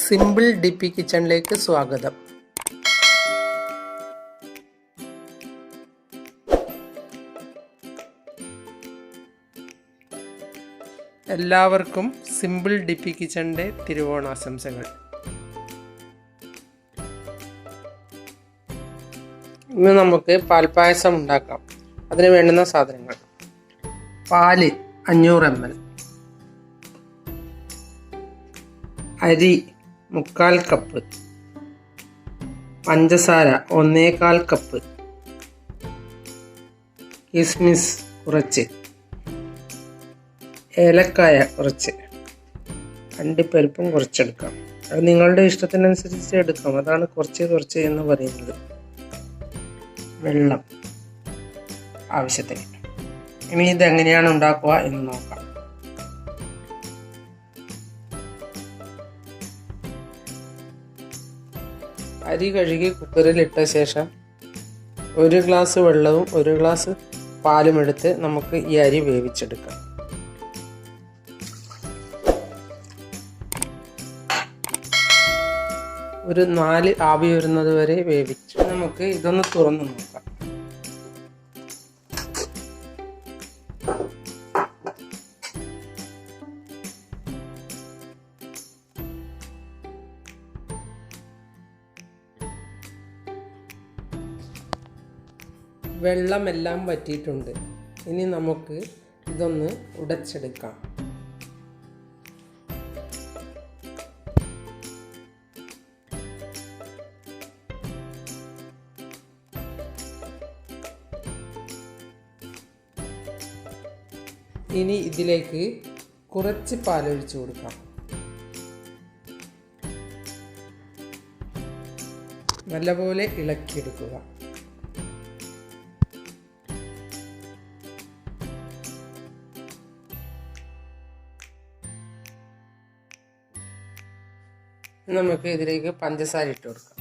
Simple ഡിപ്പി കിച്ചണിലേക്ക് സ്വാഗതം. എല്ലാവർക്കും സിമ്പിൾ ഡിപ്പി കിച്ചണിൻ്റെ തിരുവോണാശംസകൾ. ഇന്ന് നമുക്ക് പാൽപ്പായസം ഉണ്ടാക്കാം. അതിന് വേണ്ടുന്ന സാധനങ്ങൾ: പാല് 500 ml, അരി 3/4 കപ്പ്, പഞ്ചസാര 1/4 കപ്പ്, കിസ്മിസ് കുറച്ച്, ഏലക്കായ കുറച്ച്, അണ്ടിപ്പരിപ്പും കുറച്ചെടുക്കാം. അത് നിങ്ങളുടെ ഇഷ്ടത്തിനനുസരിച്ച് എടുക്കാം. അതാണ് കുറച്ച് എന്ന് പറയുന്നത്. വെള്ളം ആവശ്യത്തിന്. ഇനി ഇതെങ്ങനെയാണ് ഉണ്ടാക്കുക എന്ന് നോക്കാം. അരി കഴുകി കുക്കറിലിട്ട ശേഷം 1 ഗ്ലാസ് വെള്ളവും 1 ഗ്ലാസ് പാലും എടുത്ത് നമുക്ക് ഈ അരി വേവിച്ചെടുക്കാം. ഒരു 4 ആവി വരുന്നത് വരെ വേവിച്ച് നമുക്ക് ഇതൊന്ന് തുറന്നു നോക്കാം. വെള്ളമെല്ലാം വറ്റിയിട്ടുണ്ട്. ഇനി നമുക്ക് ഇതൊന്ന് ഉടച്ചെടുക്കാം. ഇനി ഇതിലേക്ക് കുറച്ച് പാലൊഴിച്ചു കൊടുക്കാം. നല്ലപോലെ ഇളക്കിയെടുക്കുക. നമുക്ക് ഇതിലേക്ക് പഞ്ചസാര ഇട്ട് കൊടുക്കാം.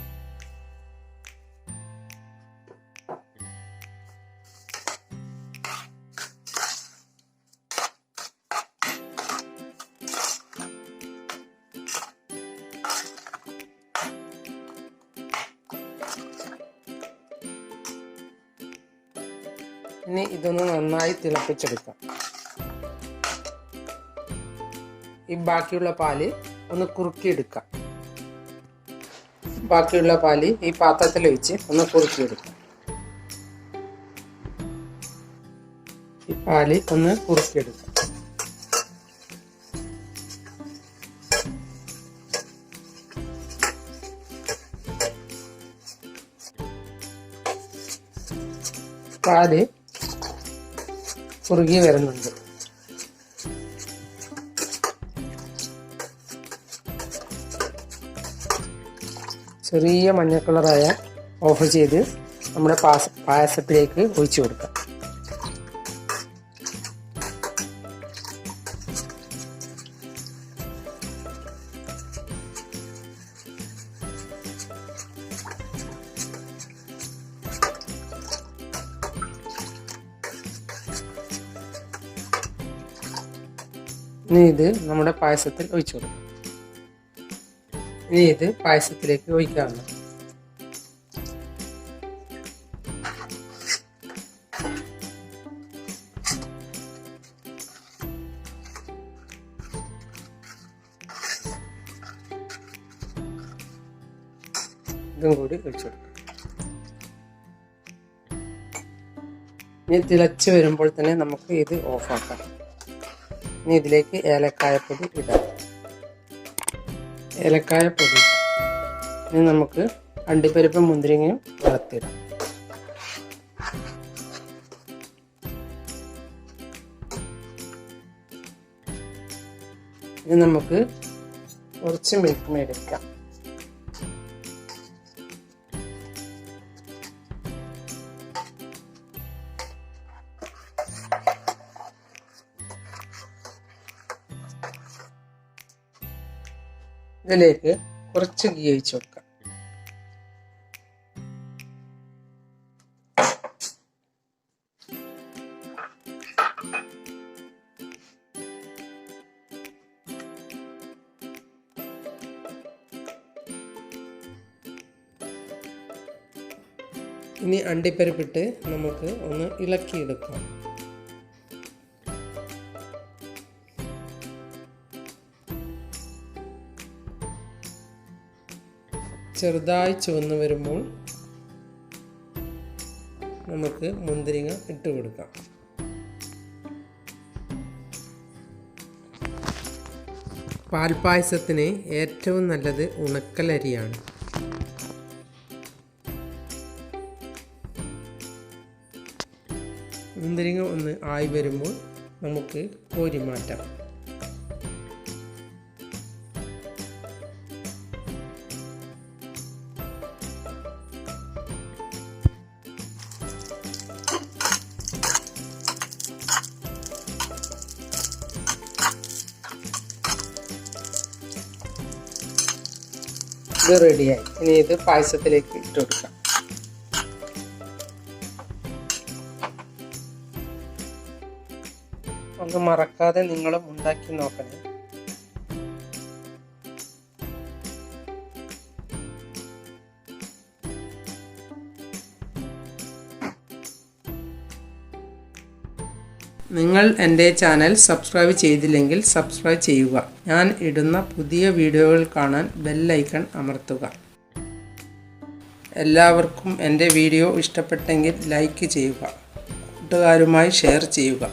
ഇനി ഇതൊന്ന് നന്നായി തിളപ്പിച്ചെടുക്കാം. ഈ ബാക്കിയുള്ള പാല് ഒന്ന് കുറുക്കിയെടുക്കാം. ബാക്കിയുള്ള പാല് ഈ പാത്രത്തിൽ ഒഴിച്ച് ഒന്ന് കുറുക്കിയെടുക്കാം. ഈ പാല് ഒന്ന് കുറുക്കിയെടുക്കാം. പാല് കുറുകി വരുന്നുണ്ട്. ചെറിയ മഞ്ഞ കളറായ ഓഫ് ചെയ്ത് നമ്മുടെ പായസത്തിലേക്ക് ഒഴിച്ചു കൊടുക്കാം. ഇനി ഇത് നമ്മുടെ പായസത്തിൽ ഒഴിച്ചു കൊടുക്കാം. ഇനി ഇത് പായസത്തിലേക്ക് ഒഴിക്കാവുന്ന. ഇതും കൂടി ഒഴിച്ചു കൊടുക്കാം. ഇനി തിളച്ച് വരുമ്പോൾ തന്നെ നമുക്ക് ഇത് ഓഫാക്കാം. ഇനി ഇതിലേക്ക് ഏലക്കായപ്പൊടി ഇടാം. ഏലക്കായപ്പൊടി. ഇനി നമുക്ക് അണ്ടിപ്പരിപ്പും മുന്തിരിങ്ങയും വറുത്തിടാം. ഇനി നമുക്ക് കുറച്ച് മിൽക്ക് മേടിക്കാം. ഇതിലേക്ക് കുറച്ച് ഗീ ഒഴിച്ച് കൊടുക്കാം. ഇനി അണ്ടിപ്പരിപ്പിട്ട് നമുക്ക് ഒന്ന് ഇളക്കിയെടുക്കാം. ചെറുതായി ചുവന്ന് വരുമ്പോൾ നമുക്ക് മുന്തിരിങ്ങ ഇട്ട് കൊടുക്കാം. പാൽപ്പായസത്തിന് ഏറ്റവും നല്ലത് ഉണക്കലരിയാണ്. മുന്തിരിങ്ങ ഒന്ന് ആയി വരുമ്പോൾ നമുക്ക് കോരി മാറ്റാം. ഇത് റെഡിയായി. ഇനി ഇത് പായസത്തിലേക്ക് ഇട്ട് കൊടുക്കാം. ഒന്ന് മറക്കാതെ നിങ്ങളും ഉണ്ടാക്കി നോക്കണേ. നിങ്ങൾ എൻ്റെ ചാനൽ സബ്സ്ക്രൈബ് ചെയ്തില്ലെങ്കിൽ സബ്സ്ക്രൈബ് ചെയ്യുക. ഞാൻ ഇടുന്ന പുതിയ വീഡിയോകൾ കാണാൻ ബെൽ ഐക്കൺ അമർത്തുക. എല്ലാവർക്കും എൻ്റെ വീഡിയോ ഇഷ്ടപ്പെട്ടെങ്കിൽ ലൈക്ക് ചെയ്യുക. കൂട്ടുകാരുമായി ഷെയർ ചെയ്യുക.